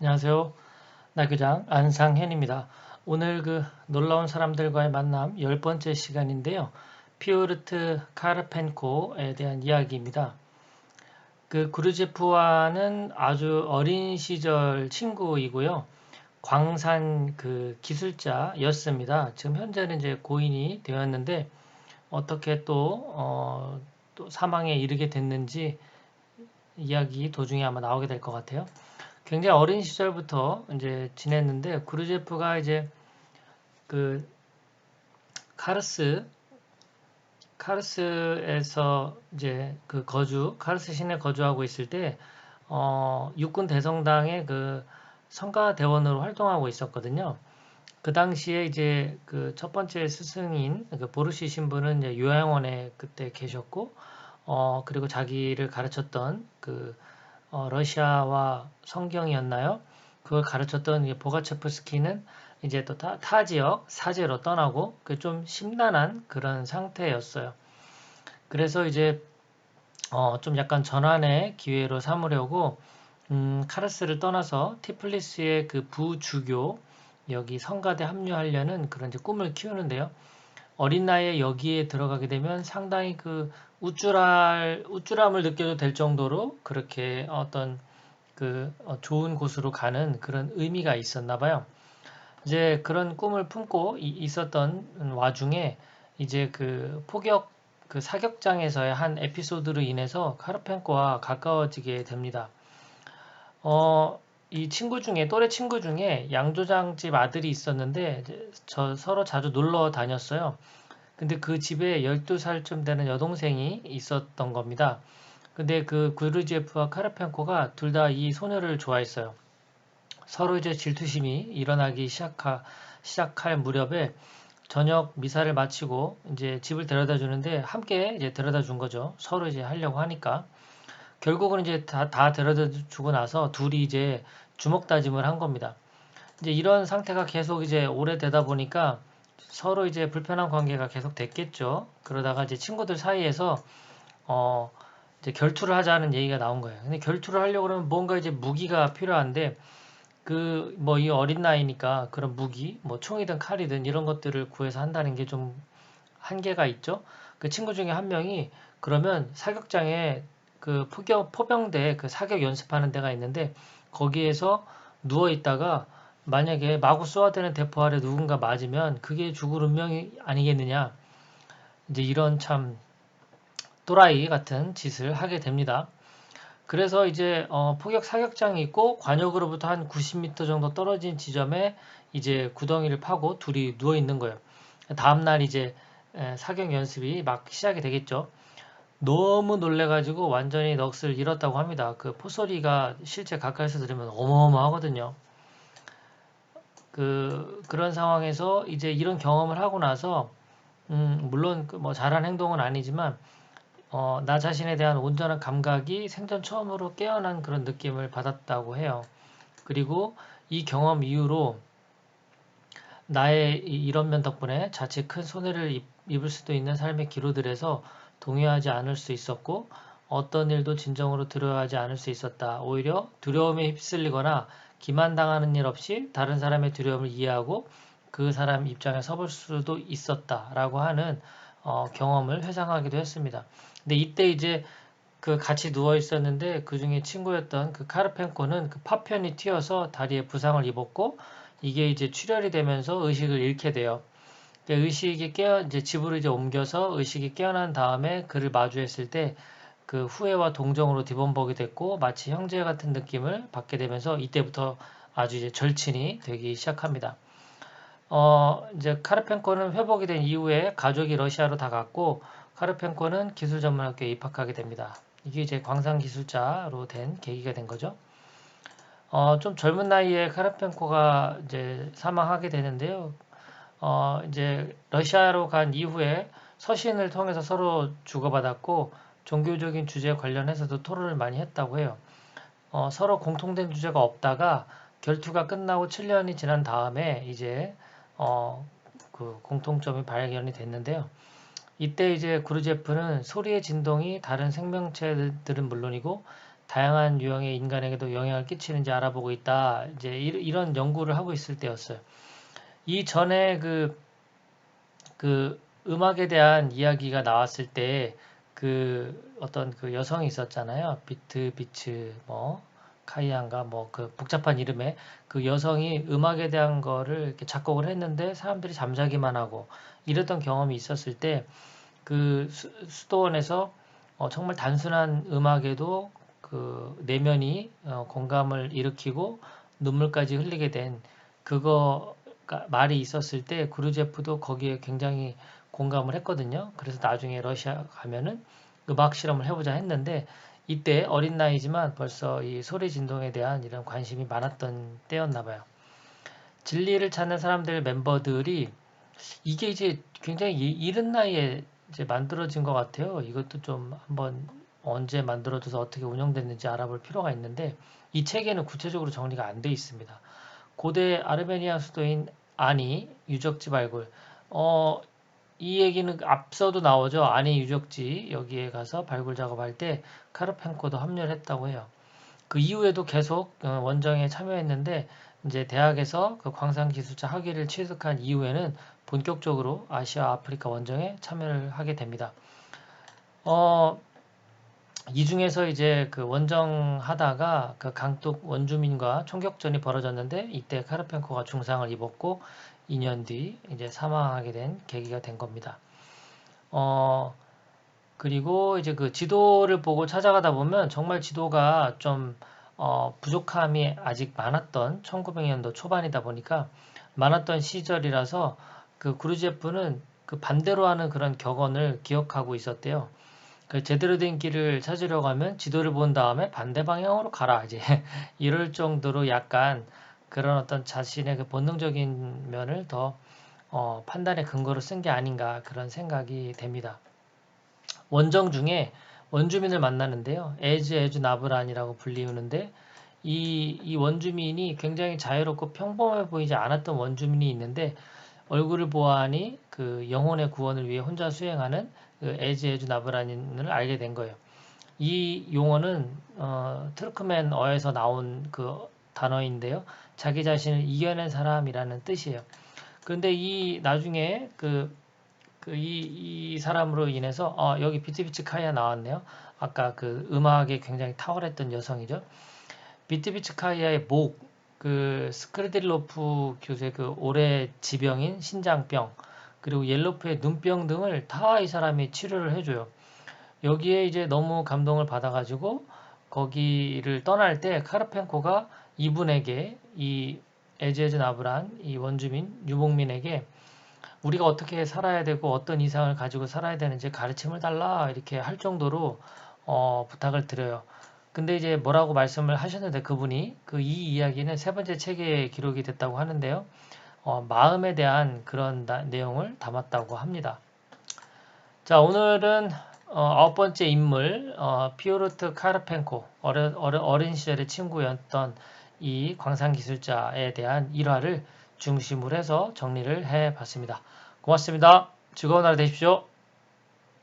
안녕하세요. 나교장 안상현입니다. 오늘 놀라운 사람들과의 만남 10번째 시간인데요. 피오르트 카르펜코에 대한 이야기입니다. 구르제프와는 아주 어린 시절 친구이고요. 광산 기술자였습니다. 지금 현재는 이제 고인이 되었는데 어떻게 또 사망에 이르게 됐는지 이야기 도중에 아마 나오게 될 것 같아요. 굉장히 어린 시절부터 이제 지냈는데 구르제프가 이제 그 카르스 카르스에서 이제 카르스 시내 거주하고 있을 때 육군 대성당의 성가 대원으로 활동하고 있었거든요. 그 당시에 이제 그 첫 번째 스승인 보르시 신부는 이제 요양원에 그때 계셨고 그리고 자기를 가르쳤던 러시아와 성경이었나요? 그걸 가르쳤던 보가체프스키는 이제 또 타 지역 사제로 떠나고 좀 심란한 그런 상태였어요. 그래서 이제 좀 약간 전환의 기회로 삼으려고 카르스를 떠나서 티플리스의 그 부주교 여기 성가대 합류하려는 그런 이제 꿈을 키우는데요. 어린 나이에 여기에 들어가게 되면 상당히 우쭐함을 느껴도 될 정도로 그렇게 어떤 좋은 곳으로 가는 그런 의미가 있었나 봐요. 이제 그런 꿈을 품고 있었던 와중에 이제 사격장에서의 한 에피소드로 인해서 카르펜코와 가까워지게 됩니다. 이 또래 친구 중에 양조장집 아들이 있었는데 서로 자주 놀러 다녔어요. 근데 그 집에 12살쯤 되는 여동생이 있었던 겁니다. 근데 구르지에프와 카르펜코가 둘 다 이 소녀를 좋아했어요. 서로 이제 질투심이 일어나기 시작할 무렵에 저녁 미사를 마치고 이제 집을 데려다 주는데 함께 이제 데려다 준 거죠. 서로 이제 하려고 하니까. 결국은 이제 다 데려다 주고 나서 둘이 이제 주먹 다짐을 한 겁니다. 이제 이런 상태가 계속 이제 오래되다 보니까 서로 이제 불편한 관계가 계속 됐겠죠. 그러다가 이제 친구들 사이에서 어 이제 결투를 하자는 얘기가 나온 거예요. 근데 결투를 하려고 그러면 뭔가 이제 무기가 필요한데 뭐 이 어린 나이니까 그런 무기, 뭐 총이든 칼이든 이런 것들을 구해서 한다는 게 좀 한계가 있죠. 그 친구 중에 한 명이 그러면 사격장에 포병대 사격 연습하는 데가 있는데 거기에서 누워 있다가 만약에 마구 쏘아대는 대포 아래 누군가 맞으면 그게 죽을 운명이 아니겠느냐. 이제 이런 참 또라이 같은 짓을 하게 됩니다. 그래서 이제 포격 사격장이 있고 관역으로부터 한 90m 정도 떨어진 지점에 이제 구덩이를 파고 둘이 누워 있는 거예요. 다음날 이제 사격 연습이 막 시작이 되겠죠. 너무 놀래가지고 완전히 넋을 잃었다고 합니다. 그 포소리가 실제 가까이서 들으면 어마어마하거든요. 그런 상황에서 이제 이런 경험을 하고 나서 물론 뭐 잘한 행동은 아니지만 나 자신에 대한 온전한 감각이 생전 처음으로 깨어난 그런 느낌을 받았다고 해요. 그리고 이 경험 이후로 나의 이런 면 덕분에 자칫 큰 손해를 입을 수도 있는 삶의 기로들에서 동요하지 않을 수 있었고 어떤 일도 진정으로 두려워하지 않을 수 있었다. 오히려 두려움에 휩쓸리거나 기만당하는 일 없이 다른 사람의 두려움을 이해하고 그 사람 입장에 서볼 수도 있었다라고 하는 경험을 회상하기도 했습니다. 근데 이때 이제 같이 누워 있었는데 그 중에 친구였던 카르펜코는 파편이 튀어서 다리에 부상을 입었고 이게 이제 출혈이 되면서 의식을 잃게 돼요. 의식이 이제 집으로 이제 옮겨서 의식이 깨어난 다음에 그를 마주했을 때 후회와 동정으로 뒤범벅이 됐고 마치 형제 같은 느낌을 받게 되면서 이때부터 아주 이제 절친이 되기 시작합니다. 이제 카르펜코는 회복이 된 이후에 가족이 러시아로 다 갔고 카르펜코는 기술전문학교에 입학하게 됩니다. 이게 이제 광산기술자로 된 계기가 된 거죠. 좀 젊은 나이에 카르펜코가 이제 사망하게 되는데요. 이제 러시아로 간 이후에 서신을 통해서 서로 주고받았고 종교적인 주제 관련해서도 토론을 많이 했다고 해요. 서로 공통된 주제가 없다가 결투가 끝나고 7년이 지난 다음에 이제 공통점이 발견이 됐는데요. 이때 이제 구르제프는 소리의 진동이 다른 생명체들은 물론이고 다양한 유형의 인간에게도 영향을 끼치는지 알아보고 있다. 이제 이런 연구를 하고 있을 때였어요. 이 전에 그 음악에 대한 이야기가 나왔을 때 그 어떤 그 여성이 있었잖아요. 비츠 뭐 카이안가 뭐 그 복잡한 이름의 그 여성이 음악에 대한 거를 이렇게 작곡을 했는데 사람들이 잠자기만 하고 이랬던 경험이 있었을 때 그 수도원에서 정말 단순한 음악에도 그 내면이 공감을 일으키고 눈물까지 흘리게 된 그거 말이 있었을 때 구르제프도 거기에 굉장히 공감을 했거든요. 그래서 나중에 러시아 가면은 음악 실험을 해보자 했는데 이때 어린 나이지만 벌써 이 소리 진동에 대한 이런 관심이 많았던 때였나 봐요. 진리를 찾는 사람들 멤버들이 이게 이제 굉장히 이른 나이에 이제 만들어진 것 같아요. 이것도 좀 한번 언제 만들어져서 어떻게 운영됐는지 알아볼 필요가 있는데 이 책에는 구체적으로 정리가 안 돼 있습니다. 고대 아르메니아 수도인 아니 유적지 발굴. 이 얘기는 앞서도 나오죠. 아니 유적지 여기에 가서 발굴 작업할 때 카르펜코도 합류를 했다고 해요. 그 이후에도 계속 원정에 참여했는데 이제 대학에서 그 광산기술자 학위를 취득한 이후에는 본격적으로 아시아 아프리카 원정에 참여를 하게 됩니다. 이 중에서 이제 그 원정하다가 그 강둑 원주민과 총격전이 벌어졌는데 이때 카르펜코가 중상을 입었고 2년 뒤 이제 사망하게 된 계기가 된 겁니다. 그리고 이제 그 지도를 보고 찾아가다 보면 정말 지도가 좀 부족함이 아직 많았던 1900년도 초반이다 보니까 많았던 시절이라서 그 구르제프는 그 반대로 하는 그런 격언을 기억하고 있었대요. 그 제대로 된 길을 찾으려고 하면 지도를 본 다음에 반대 방향으로 가라. 이제 이럴 정도로 약간 그런 어떤 자신의 그 본능적인 면을 더 판단의 근거로 쓴 게 아닌가 그런 생각이 됩니다. 원정 중에 원주민을 만나는데요. 에즈 나브란이라고 불리우는데 이 원주민이 굉장히 자유롭고 평범해 보이지 않았던 원주민이 있는데 얼굴을 보아하니 그 영혼의 구원을 위해 혼자 수행하는 그 에즈 나브란을 알게 된 거예요. 이 용어는 트루크맨어에서 나온 그 단어인데요. 자기 자신을 이겨낸 사람이라는 뜻이에요. 그런데 이 나중에 이 사람으로 인해서 여기 비트비치 카이아 나왔네요. 아까 그 음악에 굉장히 탁월했던 여성이죠. 비트비치 카이아의 목, 그 스크르딜로프 교수의 그 올해 지병인 신장병, 그리고 옐로프의 눈병 등을 다 이 사람이 치료를 해줘요. 여기에 이제 너무 감동을 받아가지고 거기를 떠날 때 카르펜코가 이분에게 이 에즈에즈 나브란 이 원주민 유목민에게 우리가 어떻게 살아야 되고 어떤 이상을 가지고 살아야 되는지 가르침을 달라 이렇게 할 정도로 부탁을 드려요. 근데 이제 뭐라고 말씀을 하셨는데 그분이 그 이 이야기는 세 번째 책에 기록이 됐다고 하는데요. 마음에 대한 그런 내용을 담았다고 합니다. 자, 오늘은 아홉 번째 인물 피오르트 카르펜코 어린 시절의 친구였던 이 광산기술자에 대한 일화를 중심으로 해서 정리를 해봤습니다. 고맙습니다. 즐거운 하루 되십시오.